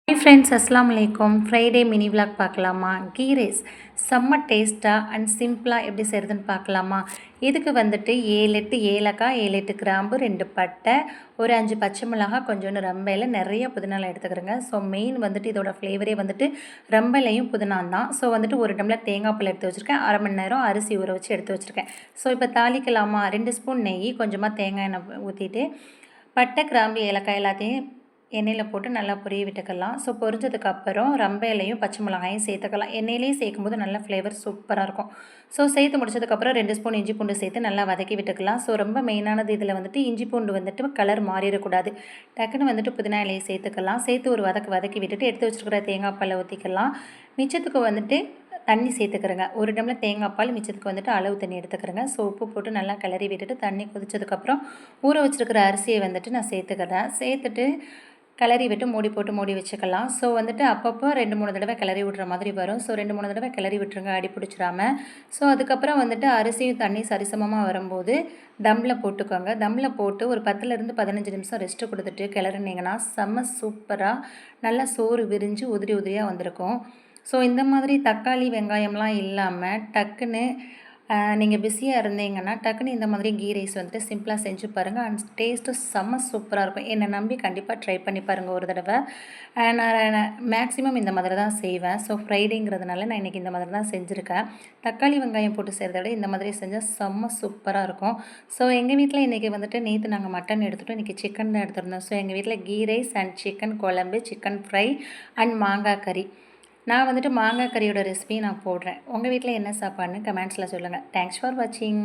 Hi friends, அஸ்ஸலாமு அலைக்கும். Friday mini vlog பார்க்கலாமா? கீ ரைஸ் செம்ம டேஸ்ட்டாக அண்ட் சிம்பிளாக எப்படி செய்கிறதுன்னு பார்க்கலாமா? இதுக்கு வந்துட்டு 7-8 ஏலக்காய், 7-8 கிராம்பு, 2 பட்டை, ஒரு 5 பச்சை மிளகாய், கொஞ்சோண்டு ரம்பையில் நிறைய புதினாலாம் எடுத்துக்கிறேங்க. ஸோ மெயின் வந்துட்டு இதோட ஃப்ளேவரே வந்துட்டு ரம்பையிலையும் புதினான் தான். ஸோ வந்துட்டு ஒரு டம்ளர் தேங்காய் பால் எடுத்து வச்சுருக்கேன். அரை மணி நேரம் அரிசி ஊற வச்சு எடுத்து வச்சுருக்கேன். ஸோ இப்போ தாளிக்கலாமா? 2 ஸ்பூன் நெய், கொஞ்சமாக தேங்காய் எண்ணெய் ஊற்றிட்டு பட்டை, கிராம்பு, ஏலக்காய் எல்லாத்தையும் எண்ணெயில் போட்டு நல்லா பொரிய விட்டுக்கலாம். ஸோ பொரிஞ்சதுக்கப்புறம் ரம்பையிலையும் பச்சை மிளகாயும் சேர்த்துக்கலாம். எண்ணெயிலையும் சேர்க்கும்போது நல்ல ஃப்ளேவர் சூப்பராக இருக்கும். ஸோ சேர்த்து முடிச்சதுக்கப்புறம் 2 ஸ்பூன் இஞ்சி பூண்டு சேர்த்து நல்லா வதக்கி விட்டுக்கலாம். ஸோ ரொம்ப மெயினானது இதில் வந்துட்டு இஞ்சி பூண்டு வந்துட்டு கலர் மாறிடக்கூடாது. டக்குன்னு வந்துட்டு புதினா இலையை சேர்த்துக்கலாம். சேர்த்து ஒரு வதக்கி விட்டுட்டு எடுத்து வச்சுருக்கிற தேங்காய் பாலை ஊற்றிக்கலாம். மிச்சத்துக்கு வந்துட்டு தண்ணி சேர்த்துக்கிறேங்க. ஒரு டம்ளர் தேங்காய் பால், மிச்சத்துக்கு வந்துட்டு அளவு தண்ணி எடுத்துக்கிறேங்க. ஸோ உப்பு போட்டு நல்லா கிளறி விட்டுட்டு தண்ணி கொதிச்சதுக்கப்புறம் ஊற வச்சுருக்கிற அரிசியை வந்துட்டு நான் சேர்த்துக்கிறேன். சேர்த்துட்டு கிளறி விட்டு மூடி வச்சுக்கலாம். ஸோ வந்துட்டு அப்பப்போ 2-3 தடவை கிளறி விட்ற மாதிரி வரும். ஸோ 2-3 தடவை கிளறி விட்டுருங்க, அடி பிடிச்சிடாம. ஸோ அதுக்கப்புறம் வந்துட்டு அரிசியும் தண்ணி சரிசமமாக வரும்போது தம்மில் போட்டுக்கோங்க. தம்மில் போட்டு ஒரு 10-15 நிமிஷம் ரெஸ்ட்டு கொடுத்துட்டு கிளறினீங்கன்னா செம்ம சூப்பராக நல்லா சோறு விரிஞ்சு உதிரி உதிரியாக வந்திருக்கும். ஸோ இந்த மாதிரி தக்காளி வெங்காயம்லாம் இல்லாமல் டக்குன்னு நீங்கள் பிஸியாக இருந்தீங்கன்னா டக்குன்னு இந்த மாதிரி கீ ரைஸ் வந்துட்டு சிம்பிளாக செஞ்சு பாருங்கள். அண்ட் டேஸ்ட்டும் செம்ம சூப்பராக இருக்கும். என்னை நம்பி கண்டிப்பாக ட்ரை பண்ணி பாருங்கள் ஒரு தடவை. நான் மேக்ஸிமம் இந்த மாதிரி தான் செய்வேன். ஸோ ஃப்ரைடேங்கிறதுனால நான் இன்றைக்கி இந்த மாதிரி தான் செஞ்சுருக்கேன். தக்காளி வெங்காயம் போட்டு செய்கிறத விட இந்த மாதிரி செஞ்சால் செம்ம சூப்பராக இருக்கும். ஸோ எங்கள் வீட்டில் இன்றைக்கி வந்துட்டு நேற்று நாங்கள் மட்டன் எடுத்துகிட்டோம், இன்றைக்கி சிக்கன் தான் எடுத்துருந்தோம். ஸோ எங்கள் வீட்டில் கீ ரைஸ் அண்ட் சிக்கன் குழம்பு, சிக்கன் ஃப்ரை அண்ட் மாங்காய் கறி. நான் வந்துட்டு மாங்காய் கறியோட ரெசிபி நான் போடுறேன். உங்கள் வீட்டில் என்ன சாப்பாடுன்னு கமெண்ட்ஸில் சொல்லுங்கள். தேங்க்ஸ் ஃபார் வாட்சிங்.